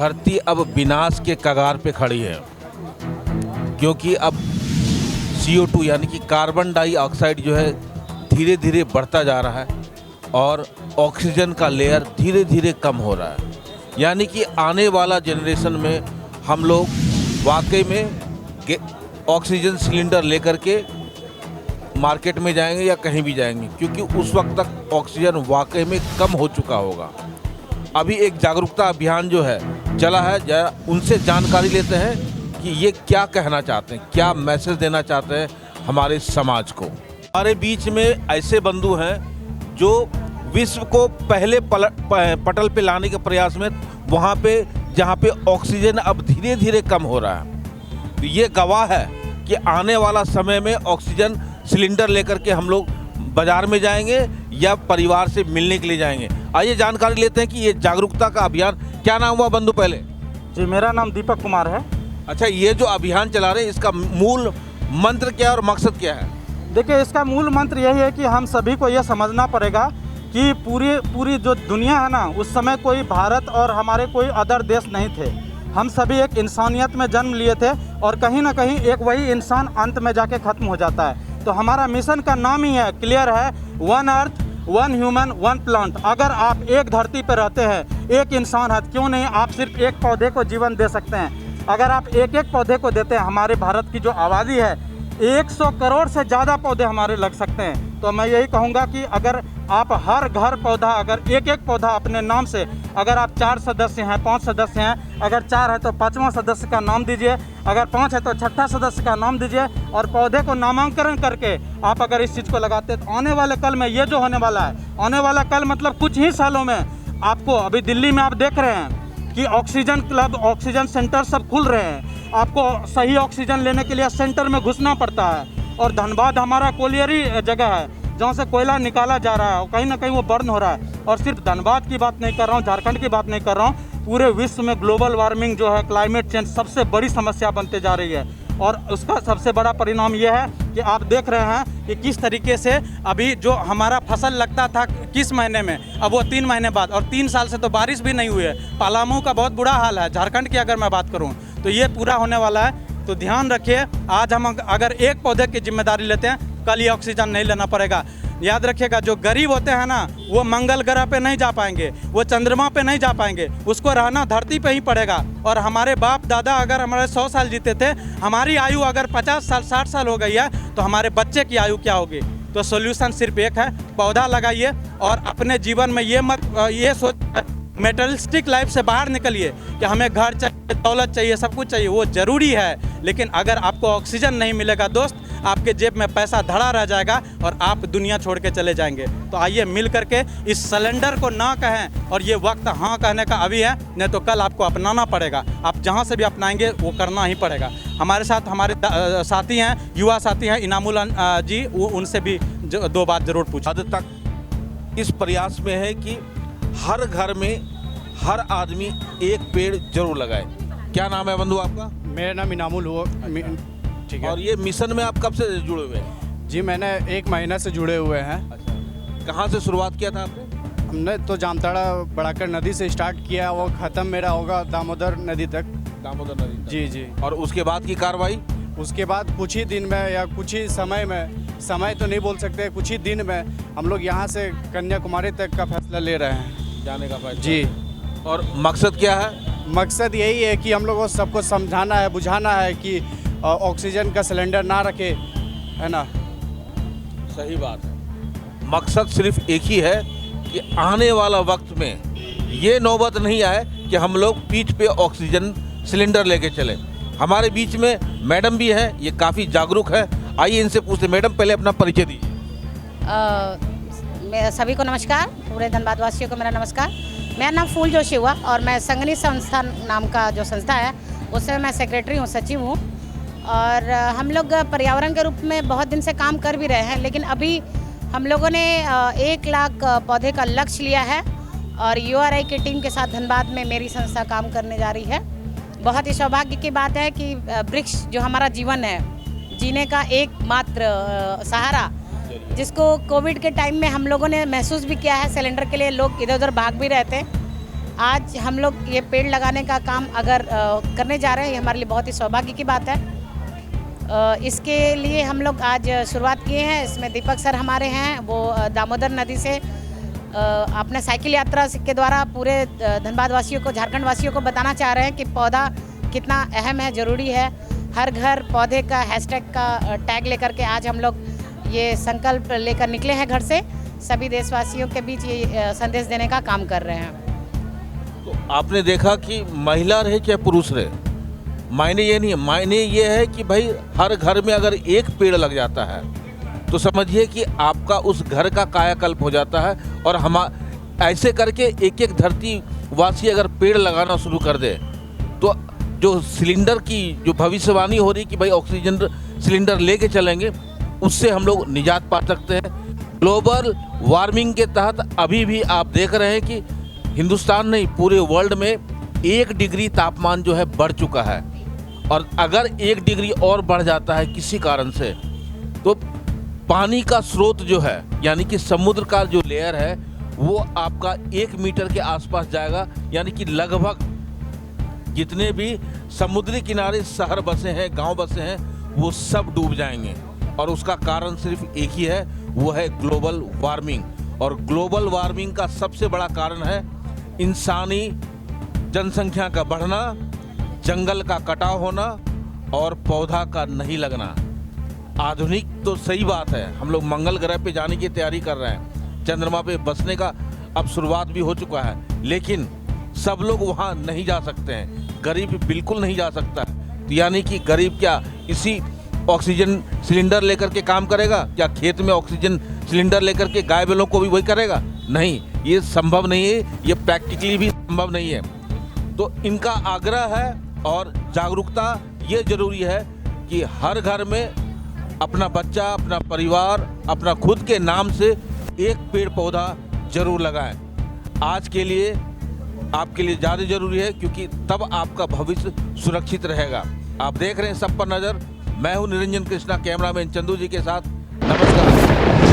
धरती अब विनाश के कगार पे खड़ी है, क्योंकि अब CO2 यानी कि कार्बन डाइऑक्साइड जो है धीरे धीरे बढ़ता जा रहा है और ऑक्सीजन का लेयर धीरे धीरे कम हो रहा है। यानी कि आने वाला जनरेशन में हम लोग वाकई में ऑक्सीजन सिलेंडर लेकर के मार्केट में जाएंगे या कहीं भी जाएंगे, क्योंकि उस वक्त तक ऑक्सीजन वाकई में कम हो चुका होगा। अभी एक जागरूकता अभियान जो है चला है, जरा उनसे जानकारी लेते हैं कि ये क्या कहना चाहते हैं, क्या मैसेज देना चाहते हैं हमारे समाज को। हमारे बीच में ऐसे बंधु हैं जो विश्व को पहले पटल पे लाने के प्रयास में वहाँ पे जहाँ पे ऑक्सीजन अब धीरे धीरे कम हो रहा है, तो ये गवाह है कि आने वाला समय में ऑक्सीजन सिलेंडर लेकर के हम लोग बाजार में जाएंगे या परिवार से मिलने के लिए जाएंगे। आइए जानकारी लेते हैं कि ये जागरूकता का अभियान, क्या नाम हुआ बंधु पहले? जी, मेरा नाम दीपक कुमार है। अच्छा, ये जो अभियान चला रहे हैं इसका मूल मंत्र क्या है और मकसद क्या है? देखिए, इसका मूल मंत्र यही है कि हम सभी को यह समझना पड़ेगा कि पूरी जो दुनिया है ना, उस समय कोई भारत और हमारे कोई अदर देश नहीं थे। हम सभी एक इंसानियत में जन्म लिए थे और कहीं ना कहीं एक वही इंसान अंत में जाके ख़त्म हो जाता है। तो हमारा मिशन का नाम ही है, क्लियर है, 1 अर्थ 1 ह्यूमन 1 प्लांट। अगर आप एक धरती पर रहते हैं, एक इंसान है, क्यों नहीं आप सिर्फ एक पौधे को जीवन दे सकते हैं। अगर आप एक एक पौधे को देते हैं, हमारे भारत की जो आबादी है 100 करोड़ से ज़्यादा पौधे हमारे लग सकते हैं। तो मैं यही कहूँगा कि अगर आप हर घर पौधा, अगर एक एक पौधा अपने नाम से, अगर आप 4 सदस्य हैं, 5 सदस्य हैं, अगर 4 है तो 5वां सदस्य का नाम दीजिए, अगर 5 है तो 6ठा सदस्य का नाम दीजिए और पौधे को नामांकन करके आप अगर इस चीज़ को लगाते हैं तो आने वाले कल में ये जो होने वाला है, आने वाला कल मतलब कुछ ही सालों में आपको, अभी दिल्ली में आप देख रहे हैं कि ऑक्सीजन क्लब, ऑक्सीजन सेंटर सब खुल रहे हैं। आपको सही ऑक्सीजन लेने के लिए सेंटर में घुसना पड़ता है। और धनबाद हमारा कोलियरी जगह है जहाँ से कोयला निकाला जा रहा है और कहीं ना कहीं वो बर्न हो रहा है। और सिर्फ धनबाद की बात नहीं कर रहा हूँ, झारखंड की बात नहीं कर रहा हूँ, पूरे विश्व में ग्लोबल वार्मिंग जो है, क्लाइमेट चेंज सबसे बड़ी समस्या बनते जा रही है। और उसका सबसे बड़ा परिणाम ये है कि आप देख रहे हैं कि किस तरीके से अभी जो हमारा फसल लगता था किस महीने में, अब वो 3 महीने बाद, और 3 साल से तो बारिश भी नहीं हुई है। पलामू का बहुत बुरा हाल है। झारखंड की अगर मैं बात करूँ तो ये पूरा होने वाला है। तो ध्यान रखिए, आज हम अगर एक पौधे की जिम्मेदारी लेते हैं, कल ये ऑक्सीजन नहीं लेना पड़ेगा। याद रखिएगा, जो गरीब होते हैं ना, वो मंगल ग्रह पे नहीं जा पाएंगे, वो चंद्रमा पे नहीं जा पाएंगे, उसको रहना धरती पे ही पड़ेगा। और हमारे बाप दादा अगर हमारे 100 साल जीते थे, हमारी आयु अगर 50 साल 60 साल हो गई है, तो हमारे बच्चे की आयु क्या होगी? तो सोल्यूशन सिर्फ एक है, पौधा लगाइए और अपने जीवन में ये सोच मेटलिस्टिक लाइफ से बाहर निकलिए कि हमें घर चाहिए, दौलत चाहिए, सब कुछ चाहिए, वो ज़रूरी है। लेकिन अगर आपको ऑक्सीजन नहीं मिलेगा दोस्त, आपके जेब में पैसा धड़ा रह जाएगा और आप दुनिया छोड़ के चले जाएंगे। तो आइए मिल करके इस सिलेंडर को ना कहें, और ये वक्त हाँ कहने का अभी है, नहीं तो कल आपको अपनाना पड़ेगा। आप जहाँ से भी अपनाएंगे वो करना ही पड़ेगा। हमारे साथ हमारे साथी हैं, युवा साथी हैं, इनामुल जी, वो उनसे भी 2 बात ज़रूर पूछा। हद तक इस प्रयास में है कि हर घर में हर आदमी एक पेड़ जरूर लगाए। क्या नाम है बंधु आपका? मेरा नाम इनामुल हुआ, ठीक है। और ये मिशन में आप कब से जुड़े हुए हैं? जी, मैंने 1 महीना से जुड़े हुए हैं। अच्छा, कहाँ से शुरुआत किया था आपने? हमने तो जामताड़ा बड़ाकर नदी से स्टार्ट किया, वो ख़त्म मेरा होगा दामोदर नदी तक। दामोदर नदी तक। जी जी। और उसके बाद की कार्रवाई? उसके बाद कुछ ही दिन में या कुछ ही समय में, समय तो नहीं बोल सकते, कुछ ही दिन में हम लोग यहाँ से कन्याकुमारी तक का फैसला ले रहे हैं जाने का फैसला। जी। और मकसद क्या है? मकसद यही है कि हम लोग को सबको समझाना है, बुझाना है कि ऑक्सीजन का सिलेंडर ना रखे, है ना। सही बात है। मकसद सिर्फ एक ही है कि आने वाला वक्त में ये नौबत नहीं आए कि हम लोग पीठ पे ऑक्सीजन सिलेंडर लेके चले। हमारे बीच में मैडम भी है, ये काफ़ी जागरूक है। आइए इनसे पूछते। मैडम, पहले अपना परिचय दीजिए। सभी को नमस्कार, पूरे धनबाद वासियों को मेरा नमस्कार। मेरा नाम फूल जोशी हुआ और मैं संगनी संस्थान नाम का जो संस्था है उसमें मैं सेक्रेटरी हूँ, सचिव हूँ। और हम लोग पर्यावरण के रूप में बहुत दिन से काम कर भी रहे हैं, लेकिन अभी हम लोगों ने 1 लाख पौधे का लक्ष्य लिया है और URI की टीम के साथ धनबाद में मेरी संस्था काम करने जा रही है। बहुत ही सौभाग्य की बात है कि वृक्ष जो हमारा जीवन है, जीने का एकमात्र सहारा, जिसको कोविड के टाइम में हम लोगों ने महसूस भी किया है। सिलेंडर के लिए लोग इधर उधर भाग भी रहे थे, आज हम लोग ये पेड़ लगाने का काम अगर करने जा रहे हैं, ये हमारे लिए बहुत ही सौभाग्य की बात है। इसके लिए हम लोग आज शुरुआत किए हैं। इसमें दीपक सर हमारे हैं, वो दामोदर नदी से अपने साइकिल यात्रा के द्वारा पूरे धनबाद वासियों को, झारखंड वासियों को बताना चाह रहे हैं कि पौधा कितना अहम है, ज़रूरी है। हर घर पौधे का हैशटैग का टैग लेकर के आज हम लोग ये संकल्प लेकर निकले हैं घर से। सभी देशवासियों के बीच ये संदेश देने का काम कर रहे हैं। तो आपने देखा कि महिला रहे चाहे पुरुष रहे, मायने ये नहीं है, मायने ये है कि भाई हर घर में अगर एक पेड़ लग जाता है तो समझिए कि आपका उस घर का कायाकल्प हो जाता है। और हम ऐसे करके एक एक धरती वासी अगर पेड़ लगाना शुरू कर दे तो जो सिलेंडर की जो भविष्यवाणी हो रही कि भाई ऑक्सीजन सिलेंडर लेके चलेंगे, उससे हम लोग निजात पा सकते हैं। ग्लोबल वार्मिंग के तहत अभी भी आप देख रहे हैं कि हिंदुस्तान नहीं, पूरे वर्ल्ड में 1 डिग्री तापमान जो है बढ़ चुका है। और अगर 1 डिग्री और बढ़ जाता है किसी कारण से, तो पानी का स्रोत जो है यानी कि समुद्र का जो लेयर है वो आपका 1 मीटर के आसपास जाएगा। यानी कि लगभग जितने भी समुद्री किनारे शहर बसे हैं, गांव बसे हैं, वो सब डूब जाएंगे। और उसका कारण सिर्फ एक ही है, वो है ग्लोबल वार्मिंग। और ग्लोबल वार्मिंग का सबसे बड़ा कारण है इंसानी जनसंख्या का बढ़ना, जंगल का कटाव होना और पौधा का नहीं लगना। आधुनिक तो सही बात है, हम लोग मंगल ग्रह पे जाने की तैयारी कर रहे हैं, चंद्रमा पे बसने का अब शुरुआत भी हो चुका है, लेकिन सब लोग वहाँ नहीं जा सकते हैं। गरीब बिल्कुल नहीं जा सकता। तो यानी कि गरीब क्या इसी ऑक्सीजन सिलेंडर लेकर के काम करेगा? क्या खेत में ऑक्सीजन सिलेंडर लेकर के गाय बैलों को भी वही करेगा? नहीं, ये संभव नहीं है, ये प्रैक्टिकली भी संभव नहीं है। तो इनका आग्रह है और जागरूकता ये जरूरी है कि हर घर में अपना बच्चा, अपना परिवार, अपना खुद के नाम से एक पेड़ पौधा जरूर लगाएं। आज के लिए आपके लिए ज़्यादा जरूरी है, क्योंकि तब आपका भविष्य सुरक्षित रहेगा। आप देख रहे हैं सब पर नज़र। मैं हूं निरंजन कृष्णा, कैमरामैन चंदू जी के साथ। नमस्कार।